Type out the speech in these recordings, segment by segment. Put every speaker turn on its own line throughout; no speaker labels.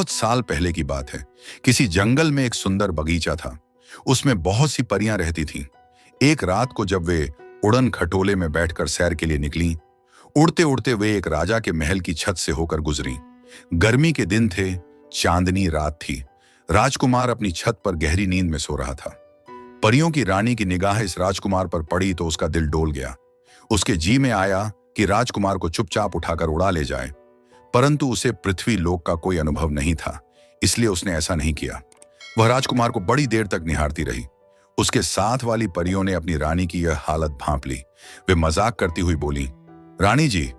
बहुत साल पहले की बात है। किसी जंगल में एक सुंदर बगीचा था। उसमें बहुत सी परियां रहती थीं। एक रात को जब वे उड़न खटोले में बैठकर सैर के लिए निकलीं, उड़ते उड़ते वे एक राजा के महल की छत से होकर गुजरीं। गर्मी के दिन थे, चांदनी रात थी। राजकुमार अपनी छत पर गहरी नींद में सो रहा था। परियों की रानी की निगाह इस राजकुमार पर पड़ी तो उसका दिल डोल गया। उसके जी में आया कि राजकुमार को चुपचाप उठाकर उड़ा ले जाए, परंतु उसे पृथ्वी लोक का कोई अनुभव नहीं था, इसलिए उसने ऐसा नहीं किया। वह राजकुमार को बड़ी देर तक निहारती रही। उसके साथ वाली परियों ने अपनी रानी की यह हालत भांप ली। वे मजाक करती हुई बोली, रानी जी,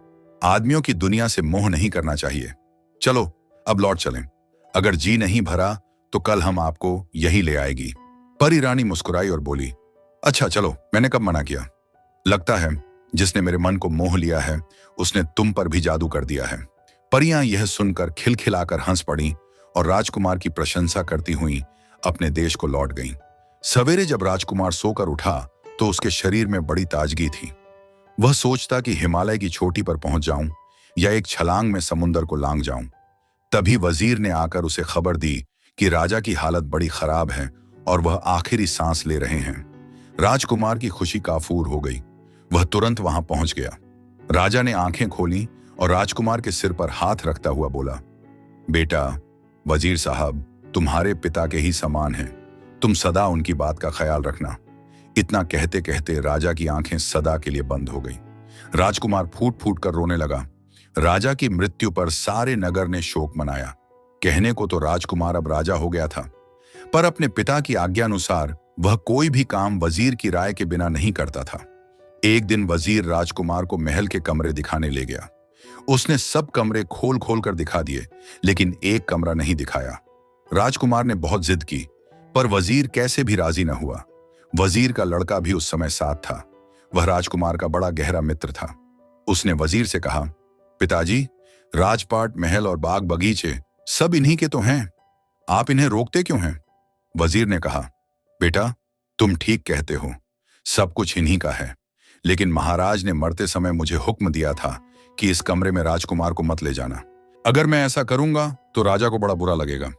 आदमियों की दुनिया से मोह नहीं करना चाहिए। चलो अब लौट चलें। अगर जी नहीं भरा तो कल हम आपको यही ले आएगी। परी रानी मुस्कुराई और बोली, अच्छा चलो, मैंने कब मना किया। लगता है जिसने मेरे मन को मोह लिया है उसने तुम पर भी जादू कर दिया है। परियां यह सुनकर खिलखिलाकर हंस पड़ीं और राजकुमार की प्रशंसा करती हुई अपने देश को लौट गईं। सवेरे जब राजकुमार सोकर उठा तो उसके शरीर में बड़ी ताजगी थी। वह सोचता कि हिमालय की चोटी पर पहुंच जाऊं या एक छलांग में समुंदर को लांग जाऊं। तभी वजीर ने आकर उसे खबर दी कि राजा की हालत बड़ी खराब है और वह आखिरी सांस ले रहे हैं। राजकुमार की खुशी काफूर हो गई। वह तुरंत वहां पहुंच गया। राजा ने आंखें खोली और राजकुमार के सिर पर हाथ रखता हुआ बोला, बेटा, वजीर साहब तुम्हारे पिता के ही समान हैं। तुम सदा उनकी बात का ख्याल रखना। इतना कहते कहते राजा की आंखें सदा के लिए बंद हो गई। राजकुमार फूट फूट कर रोने लगा। राजा की मृत्यु पर सारे नगर ने शोक मनाया। कहने को तो राजकुमार अब राजा हो गया था, पर अपने पिता की आज्ञानुसार वह कोई भी काम वजीर की राय के बिना नहीं करता था। एक दिन वजीर राजकुमार को महल के कमरे दिखाने ले गया। उसने सब कमरे खोल खोल कर दिखा दिए, लेकिन एक कमरा नहीं दिखाया। राजकुमार ने बहुत जिद की, पर वजीर कैसे भी राजी न हुआ। वजीर का लड़का भी उस समय साथ था। वह राजकुमार का बड़ा गहरा मित्र था। उसने वजीर से कहा, पिताजी, राजपाट, महल और बाग बगीचे सब इन्हीं के तो हैं। आप इन्हें रोकते क्यों हैं? वजीर ने कहा, बेटा, तुम ठीक कहते हो, सब कुछ इन्हीं का है, लेकिन महाराज ने मरते समय मुझे हुक्म दिया था कि इस कमरे में राजकुमार को मत ले जाना। अगर मैं ऐसा करूंगा तो राजा को बड़ा बुरा लगेगा।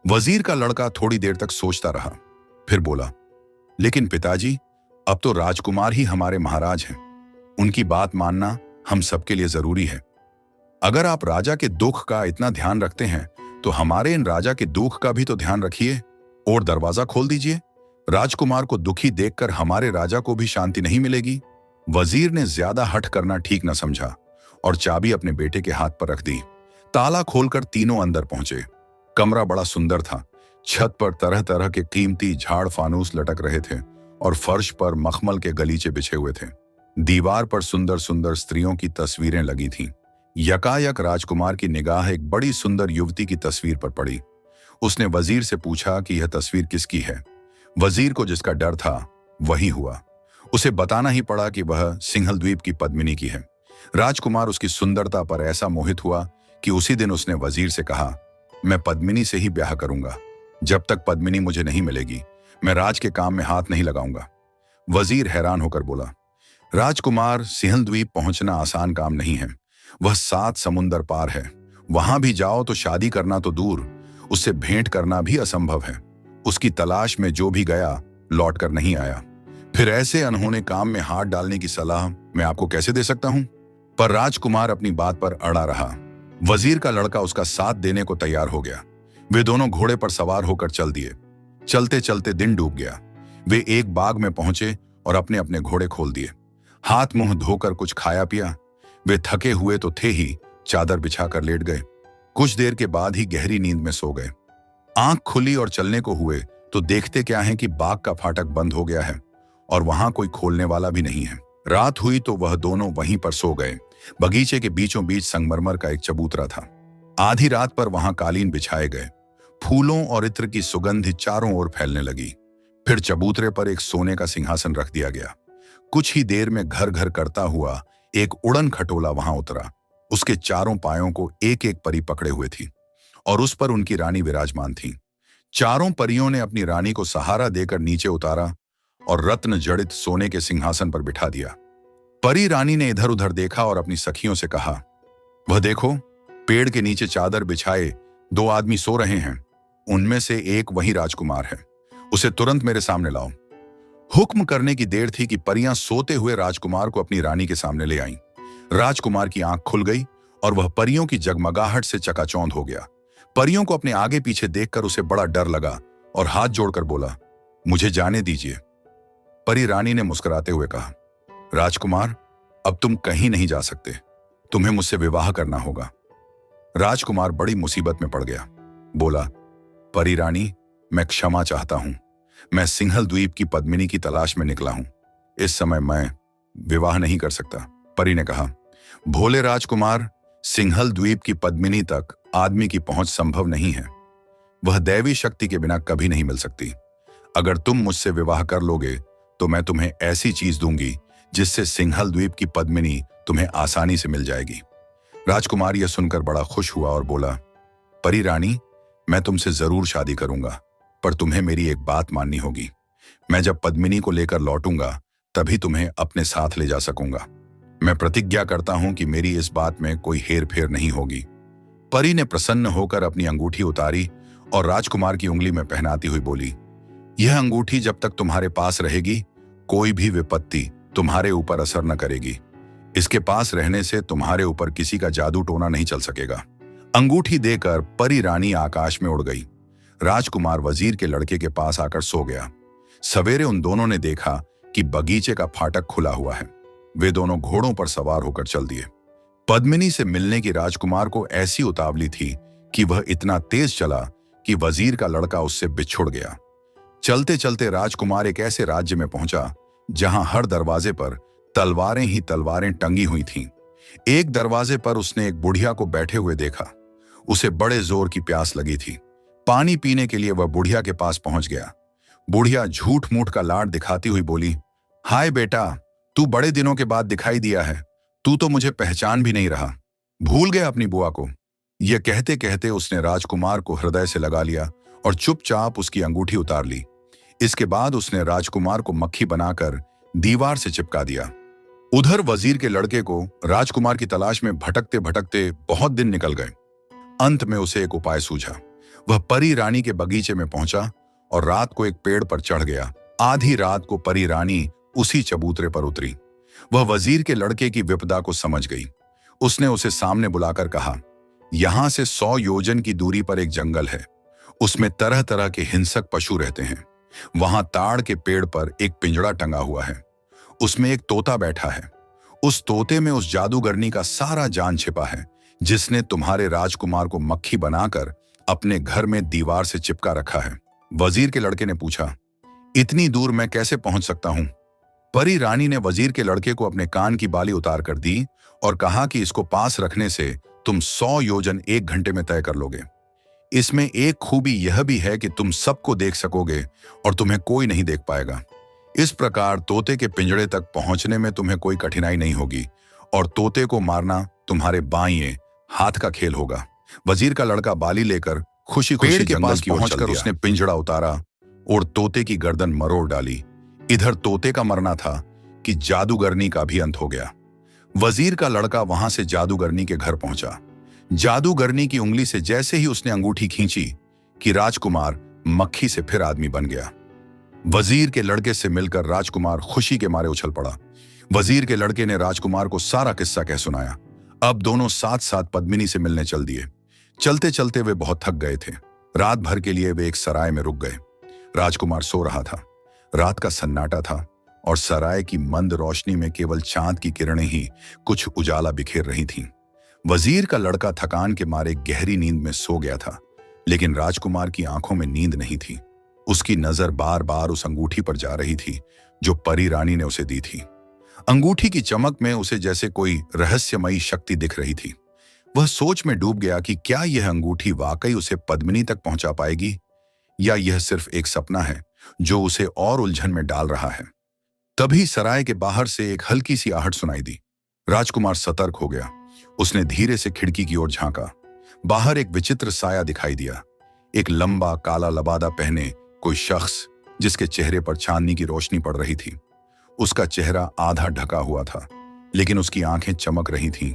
वजीर का लड़का थोड़ी देर तक सोचता रहा, फिर बोला, लेकिन पिताजी, अब तो राजकुमार ही हमारे महाराज हैं। उनकी बात मानना हम सबके लिए जरूरी है। अगर आप राजा के दुख का इतना ध्यान रखते हैं तो हमारे इन राजा के दुख का भी तो ध्यान रखिए और दरवाजा खोल दीजिए। राजकुमार को दुखी देखकर हमारे राजा को भी शांति नहीं मिलेगी। वजीर ने ज्यादा हठ करना ठीक न समझा और चाबी अपने बेटे के हाथ पर रख दी। ताला खोलकर तीनों अंदर पहुंचे। कमरा बड़ा सुंदर था। छत पर तरह तरह के कीमती झाड़ फानूस लटक रहे थे और फर्श पर मखमल के गलीचे बिछे हुए थे। दीवार पर सुंदर सुंदर स्त्रियों की तस्वीरें लगी थीं। यकायक राजकुमार की निगाह एक बड़ी सुंदर युवती की तस्वीर पर पड़ी। उसने वजीर से पूछा कि यह तस्वीर किसकी है। वजीर को जिसका डर था वही हुआ। उसे बताना ही पड़ा कि वह सिंहल द्वीप की पद्मिनी की है। राजकुमार उसकी सुंदरता पर ऐसा मोहित हुआ कि उसी दिन उसने वजीर से कहा, मैं पद्मिनी से ही ब्याह करूंगा। जब तक पद्मिनी मुझे नहीं मिलेगी मैं राज के काम में हाथ नहीं लगाऊंगा। वजीर हैरान होकर बोला, राजकुमार, सिंहल द्वीप पहुंचना आसान काम नहीं है। वह 7 समुंदर पार है। वहां भी जाओ तो शादी करना तो दूर, उससे भेंट करना भी असंभव है। उसकी तलाश में जो भी गया लौट कर नहीं आया। फिर ऐसे अनहोने काम में हाथ डालने की सलाह मैं आपको कैसे दे सकता हूं? पर राजकुमार अपनी बात पर अड़ा रहा। वजीर का लड़का उसका साथ देने को तैयार हो गया। वे दोनों घोड़े पर सवार होकर चल दिए। चलते चलते दिन डूब गया। वे एक बाग में पहुंचे और अपने अपने घोड़े खोल दिए। हाथ मुंह धोकर कुछ खाया पिया। वे थके हुए तो थे ही, चादर बिछाकर लेट गए। कुछ देर के बाद ही गहरी नींद में सो गए। आंख खुली और चलने को हुए तो देखते क्या है कि बाग का फाटक बंद हो गया है और वहां कोई खोलने वाला भी नहीं है। रात हुई तो वह दोनों वहीं पर सो गए। बगीचे के बीचों बीच संगमरमर का एक चबूतरा था। आधी रात पर वहां कालीन बिछाए गए। फूलों और इत्र की सुगंध चारों ओर फैलने लगी। फिर चबूतरे पर एक सोने का सिंहासन रख दिया गया। कुछ ही देर में घर घर करता हुआ एक उड़न खटोला वहां उतरा। उसके चारों पायों को एक एक परी पकड़े हुए थी और उस पर उनकी रानी विराजमान थी। चारों परियों ने अपनी रानी को सहारा देकर नीचे उतारा और रत्न जड़ित सोने के सिंहासन पर बिठा दिया। परी रानी ने इधर उधर देखा और अपनी सखियों से कहा, वह देखो, पेड़ के नीचे चादर बिछाए दो आदमी सो रहे हैं, उनमें से एक वही राजकुमार है, उसे तुरंत मेरे सामने लाओ। हुक्म करने की देर थी कि परियां सोते हुए राजकुमार को अपनी रानी के सामने ले आईं। राजकुमार की आंख खुल गई और वह परियों की जगमगाहट से चकाचौंध हो गया। परियों को अपने आगे पीछे देखकर उसे बड़ा डर लगा और हाथ जोड़कर बोला, मुझे जाने दीजिए। परी रानी ने मुस्कुराते हुए कहा, राजकुमार, अब तुम कहीं नहीं जा सकते, तुम्हें मुझसे विवाह करना होगा। राजकुमार बड़ी मुसीबत में पड़ गया। बोला, परी रानी, मैं क्षमा चाहता हूं, मैं सिंहल द्वीप की पद्मिनी की तलाश में निकला हूं, इस समय मैं विवाह नहीं कर सकता। परी ने कहा, भोले राजकुमार, सिंहल द्वीप की पद्मिनी तक आदमी की पहुंच संभव नहीं है, वह दैवी शक्ति के बिना कभी नहीं मिल सकती। अगर तुम मुझसे विवाह कर लोगे तो मैं तुम्हें ऐसी चीज दूंगी जिससे सिंहल द्वीप की पद्मिनी तुम्हें आसानी से मिल जाएगी। राजकुमार यह सुनकर बड़ा खुश हुआ और बोला, परी रानी, मैं तुमसे जरूर शादी करूंगा, पर तुम्हें मेरी एक बात माननी होगी। मैं जब पद्मिनी को लेकर लौटूंगा तभी तुम्हें अपने साथ ले जा सकूंगा। मैं प्रतिज्ञा करता हूं कि मेरी इस बात में कोई हेर फेर नहीं होगी। परी ने प्रसन्न होकर अपनी अंगूठी उतारी और राजकुमार की उंगली में पहनाती हुई बोली, यह अंगूठी जब तक तुम्हारे पास रहेगी कोई भी विपत्ति तुम्हारे ऊपर असर न करेगी। इसके पास रहने से तुम्हारे ऊपर किसी का जादू टोना नहीं चल सकेगा। अंगूठी देकर परी रानी आकाश में उड़ गई। राजकुमार वजीर के लड़के के पास आकर सो गया। सवेरे उन दोनों ने देखा कि बगीचे का फाटक खुला हुआ है। वे दोनों घोड़ों पर सवार होकर चल दिए। पद्मिनी से मिलने की राजकुमार को ऐसी उतावली थी कि वह इतना तेज चला कि वजीर का लड़का उससे बिछुड़ गया। चलते चलते राजकुमार एक ऐसे राज्य में पहुंचा जहां हर दरवाजे पर तलवारें ही तलवारें टंगी हुई थीं। एक दरवाजे पर उसने एक बुढ़िया को बैठे हुए देखा। उसे बड़े जोर की प्यास लगी थी। पानी पीने के लिए वह बुढ़िया के पास पहुंच गया। बुढ़िया झूठ मूठ का लाड दिखाती हुई बोली, हाय बेटा, तू बड़े दिनों के बाद दिखाई दिया है, तू तो मुझे पहचान भी नहीं रहा, भूल गया अपनी बुआ को। यह कहते कहते उसने राजकुमार को हृदय से लगा लिया और चुपचाप उसकी अंगूठी उतार ली। इसके बाद उसने राजकुमार को मक्खी बनाकर दीवार से चिपका दिया। उधर वजीर के लड़के को राजकुमार की तलाश में भटकते भटकते बहुत दिन निकल गए। अंत में उसे एक उपाय सूझा। वह परी रानी के बगीचे में पहुंचा और रात को एक पेड़ पर चढ़ गया। आधी रात को परी रानी उसी चबूतरे पर उतरी। वह वजीर के लड़के की विपदा को समझ गई। उसने उसे सामने बुलाकर कहा, यहां से 100 योजन की दूरी पर एक जंगल है, उसमें तरह तरह के हिंसक पशु रहते हैं। वहां ताड़ के पेड़ पर एक पिंजड़ा टंगा हुआ है, उसमें एक तोता बैठा है। उस तोते में उस जादूगरनी का सारा जान छिपा है जिसने तुम्हारे राजकुमार को मक्खी बनाकर अपने घर में दीवार से चिपका रखा है। वजीर के लड़के ने पूछा, इतनी दूर मैं कैसे पहुंच सकता हूं? परी रानी ने वजीर के लड़के को अपने कान की बाली उतार कर दी और कहा कि इसको पास रखने से तुम 100 योजन 1 घंटे में तय कर लोगे। इसमें एक खूबी यह भी है कि तुम सबको देख सकोगे और तुम्हें कोई नहीं देख पाएगा। इस प्रकार तोते के पिंजड़े तक पहुंचने में तुम्हें कोई कठिनाई नहीं होगी और तोते को मारना तुम्हारे बाएं हाथ का खेल होगा। वजीर का लड़का बाली लेकर खुशी खुशी के पास पहुंचकर उसने पिंजड़ा उतारा और तोते की गर्दन मरोड़ डाली। इधर तोते का मरना था कि जादूगरनी का भी अंत हो गया। वजीर का लड़का वहां से जादूगरनी के घर पहुंचा। जादूगरनी की उंगली से जैसे ही उसने अंगूठी खींची कि राजकुमार मक्खी से फिर आदमी बन गया। वजीर के लड़के से मिलकर राजकुमार खुशी के मारे उछल पड़ा। वजीर के लड़के ने राजकुमार को सारा किस्सा कह सुनाया। अब दोनों साथ साथ पद्मिनी से मिलने चल दिए। चलते चलते वे बहुत थक गए थे। रात भर के लिए वे एक सराय में रुक गए। राजकुमार सो रहा था। रात का सन्नाटा था और सराय की मंद रोशनी में केवल चांद की किरणें ही कुछ उजाला बिखेर रही थीं। वजीर का लड़का थकान के मारे गहरी नींद में सो गया था, लेकिन राजकुमार की आंखों में नींद नहीं थी। उसकी नजर बार बार उस अंगूठी पर जा रही थी जो परी रानी ने उसे दी थी। अंगूठी की चमक में उसे जैसे कोई रहस्यमयी शक्ति दिख रही थी। वह सोच में डूब गया कि क्या यह अंगूठी वाकई उसे पद्मिनी तक पहुंचा पाएगी या यह सिर्फ एक सपना है जो उसे और उलझन में डाल रहा है। तभी सराय के बाहर से एक हल्की सी आहट सुनाई दी। राजकुमार सतर्क हो गया। उसने धीरे से खिड़की की ओर झांका। बाहर एक विचित्र साया दिखाई दिया। एक लंबा काला लबादा पहने कोई शख्स जिसके चेहरे पर चांदनी की रोशनी पड़ रही थी। उसका चेहरा आधा ढका हुआ था, लेकिन उसकी आंखें चमक रही थीं,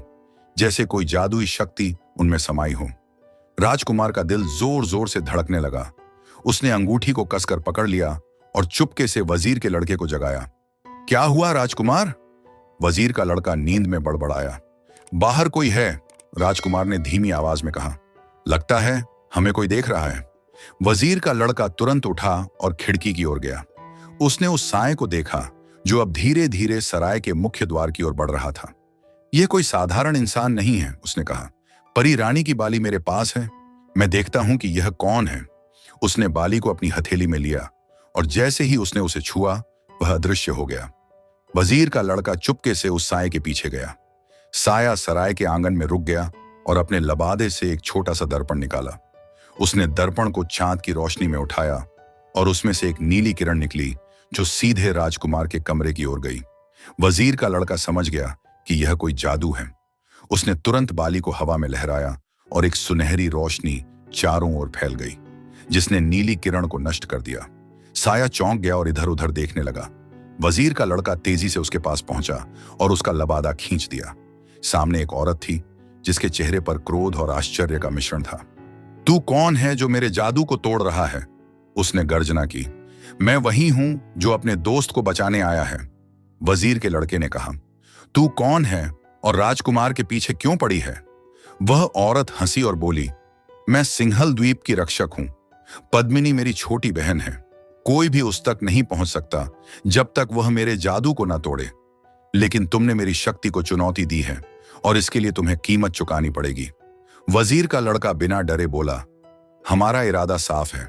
जैसे कोई जादुई शक्ति उनमें समाई हो। राजकुमार का दिल जोर जोर से धड़कने लगा। उसने अंगूठी को कसकर पकड़ लिया और चुपके से वजीर के लड़के को जगाया। क्या हुआ राजकुमार? वजीर का लड़का नींद में बड़बड़ाया। बाहर कोई है, राजकुमार ने धीमी आवाज में कहा। लगता है हमें कोई देख रहा है। वजीर का लड़का तुरंत उठा और खिड़की की ओर गया। उसने उस साए को देखा जो अब धीरे धीरे सराय के मुख्य द्वार की ओर बढ़ रहा था। यह कोई साधारण इंसान नहीं है, उसने कहा। परी रानी की बाली मेरे पास है, मैं देखता हूं कि यह कौन है। उसने बाली को अपनी हथेली में लिया और जैसे ही उसने उसे छुआ वह अदृश्य हो गया। वजीर का लड़का चुपके से उस साए के पीछे गया। साया सराय के आंगन में रुक गया और अपने लबादे से एक छोटा सा दर्पण निकाला। उसने दर्पण को चांद की रोशनी में उठाया और उसमें से एक नीली किरण निकली जो सीधे राजकुमार के कमरे की ओर गई। वजीर का लड़का समझ गया कि यह कोई जादू है। उसने तुरंत बाली को हवा में लहराया और एक सुनहरी रोशनी चारों ओर फैल गई जिसने नीली किरण को नष्ट कर दिया। साया चौंक गया और इधर उधर देखने लगा। वजीर का लड़का तेजी से उसके पास पहुंचा और उसका लबादा खींच दिया। सामने एक औरत थी जिसके चेहरे पर क्रोध और आश्चर्य का मिश्रण था। तू कौन है जो मेरे जादू को तोड़ रहा है? उसने गर्जना की। मैं वही हूं जो अपने दोस्त को बचाने आया है, वजीर के लड़के ने कहा। तू कौन है और राजकुमार के पीछे क्यों पड़ी है? वह औरत हंसी और बोली, मैं सिंहल द्वीप की रक्षक हूं। पद्मिनी मेरी छोटी बहन है। कोई भी उस तक नहीं पहुंच सकता जब तक वह मेरे जादू को ना तोड़े। लेकिन तुमने मेरी शक्ति को चुनौती दी है और इसके लिए तुम्हें कीमत चुकानी पड़ेगी। वजीर का लड़का बिना डरे बोला, हमारा इरादा साफ है।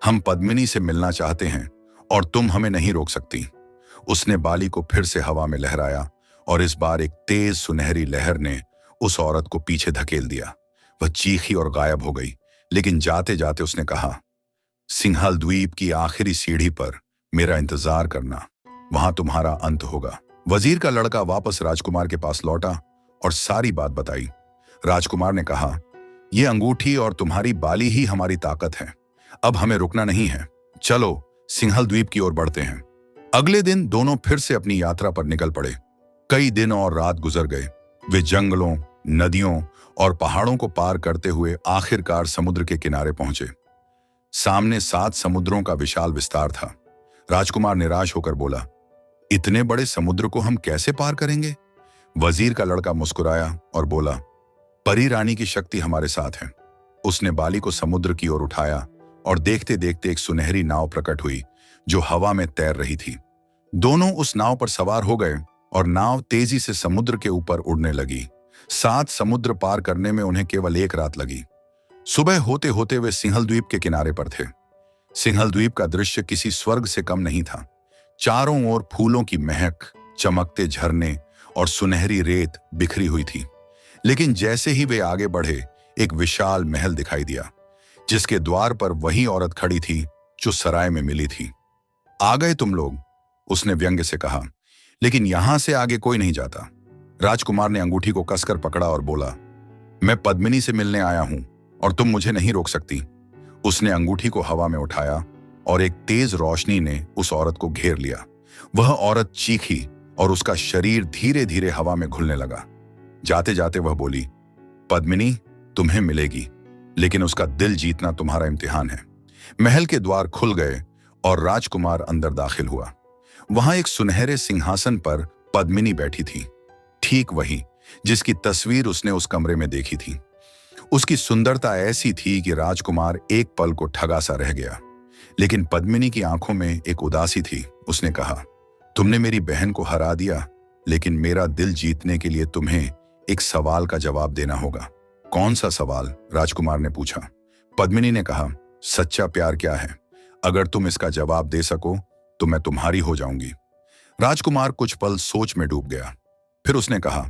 हम पद्मिनी से मिलना चाहते हैं और तुम हमें नहीं रोक सकती। उसने बाली को फिर से हवा में लहराया और इस बार एक तेज सुनहरी लहर ने उस औरत को पीछे धकेल दिया। वह चीखी और गायब हो गई, लेकिन जाते जाते उसने कहा, सिंहल द्वीप की आखिरी सीढ़ी पर मेरा इंतजार करना, वहां तुम्हारा अंत होगा। वजीर का लड़का वापस राजकुमार के पास लौटा और सारी बात बताई। राजकुमार ने कहा, यह अंगूठी और तुम्हारी बाली ही हमारी ताकत है। अब हमें रुकना नहीं है। चलो सिंहल द्वीप की ओर बढ़ते हैं। अगले दिन दोनों फिर से अपनी यात्रा पर निकल पड़े। कई दिन और रात गुजर गए। वे जंगलों, नदियों और पहाड़ों को पार करते हुए आखिरकार समुद्र के किनारे पहुंचे। सामने 7 समुद्रों का विशाल विस्तार था। राजकुमार निराश होकर बोला, इतने बड़े समुद्र को हम कैसे पार करेंगे? वजीर का लड़का मुस्कुराया और बोला, परी रानी की शक्ति हमारे साथ है। उसने बाली को समुद्र की ओर उठाया और देखते देखते एक सुनहरी नाव प्रकट हुई जो हवा में तैर रही थी। दोनों उस नाव पर सवार हो गए और नाव तेजी से समुद्र के ऊपर उड़ने लगी। 7 समुद्र पार करने में उन्हें केवल 1 रात लगी। सुबह होते होते वे सिंहल द्वीप के किनारे पर थे। सिंहल द्वीप का दृश्य किसी स्वर्ग से कम नहीं था। चारों ओर फूलों की महक, चमकते झरने और सुनहरी रेत बिखरी हुई थी। लेकिन जैसे ही वे आगे बढ़े, एक विशाल महल दिखाई दिया जिसके द्वार पर वही औरत खड़ी थी जो सराय में मिली थी। आ गए तुम लोग, उसने व्यंग्य से कहा, लेकिन यहां से आगे कोई नहीं जाता। राजकुमार ने अंगूठी को कसकर पकड़ा और बोला, मैं पद्मिनी से मिलने आया हूं और तुम मुझे नहीं रोक सकती। उसने अंगूठी को हवा में उठाया और एक तेज रोशनी ने उस औरत को घेर लिया। वह औरत चीखी और उसका शरीर धीरे धीरे हवा में घुलने लगा। जाते जाते वह बोली, पद्मिनी तुम्हें मिलेगी, लेकिन उसका दिल जीतना तुम्हारा इम्तिहान है। महल के द्वार खुल गए और राजकुमार अंदर दाखिल हुआ। वहां एक सुनहरे सिंहासन पर पद्मिनी बैठी थी, ठीक वही जिसकी तस्वीर उसने उस कमरे में देखी थी। उसकी सुंदरता ऐसी थी कि राजकुमार एक पल को ठगा सा रह गया। लेकिन पद्मिनी की आंखों में एक उदासी थी। उसने कहा, तुमने मेरी बहन को हरा दिया, लेकिन मेरा दिल जीतने के लिए तुम्हें एक सवाल का जवाब देना होगा। कौन सा सवाल? राजकुमार ने पूछा। पद्मिनी ने कहा, सच्चा प्यार क्या है? अगर तुम इसका जवाब दे सको तो मैं तुम्हारी हो जाऊंगी। राजकुमार कुछ पल सोच में डूब गया। फिर उसने कहा,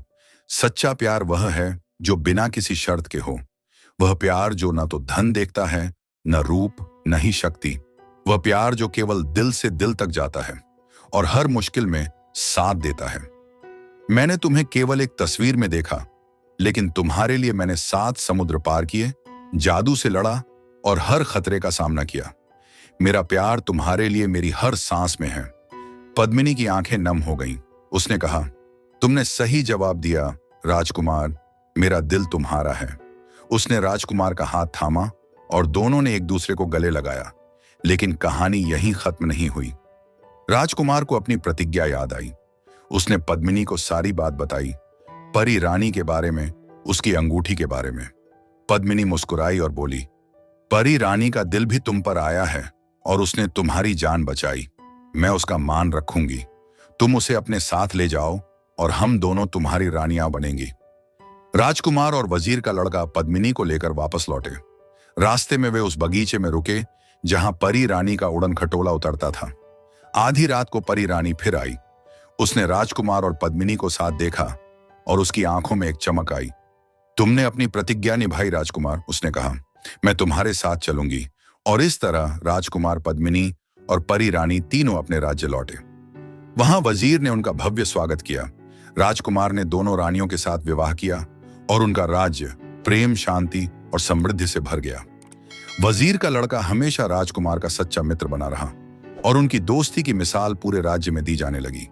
सच्चा प्यार वह है जो बिना किसी शर्त के हो। वह प्यार जो न तो धन देखता है, न रूप, न ही शक्ति। वह प्यार जो केवल दिल से दिल तक जाता है और हर मुश्किल में साथ देता है। मैंने तुम्हें केवल एक तस्वीर में देखा, लेकिन तुम्हारे लिए मैंने 7 समुद्र पार किए, जादू से लड़ा और हर खतरे का सामना किया। मेरा प्यार तुम्हारे लिए मेरी हर सांस में है। पद्मिनी की आंखें नम हो गईं। उसने कहा, तुमने सही जवाब दिया राजकुमार, मेरा दिल तुम्हारा है। उसने राजकुमार का हाथ थामा और दोनों ने एक दूसरे को गले लगाया। लेकिन कहानी यहीं खत्म नहीं हुई। राजकुमार को अपनी प्रतिज्ञा याद आई। उसने पद्मिनी को सारी बात बताई, परी रानी के बारे में, उसकी अंगूठी के बारे में। पद्मिनी मुस्कुराई और बोली, परी रानी का दिल भी तुम पर आया है और उसने तुम्हारी जान बचाई। मैं उसका मान रखूंगी। तुम उसे अपने साथ ले जाओ और हम दोनों तुम्हारी रानियां बनेंगी। राजकुमार और वजीर का लड़का पद्मिनी को लेकर वापस लौटे। रास्ते में वे उस बगीचे में रुके जहां परी रानी का उड़न खटोला उतरता था। आधी रात को परी रानी फिर आई। उसने राजकुमार और पद्मिनी को साथ देखा और उसकी आंखों में एक चमक आई। तुमने अपनी प्रतिज्ञा निभाई राजकुमार, उसने कहा। मैं तुम्हारे साथ चलूंगी। और इस तरह राजकुमार, पद्मिनी और परी रानी तीनों अपने राज्य लौटे। वहां वजीर ने उनका भव्य स्वागत किया। राजकुमार ने दोनों रानियों के साथ विवाह किया और उनका राज्य प्रेम, शांति और समृद्धि से भर गया। वजीर का लड़का हमेशा राजकुमार का सच्चा मित्र बना रहा और उनकी दोस्ती की मिसाल पूरे राज्य में दी जाने लगी।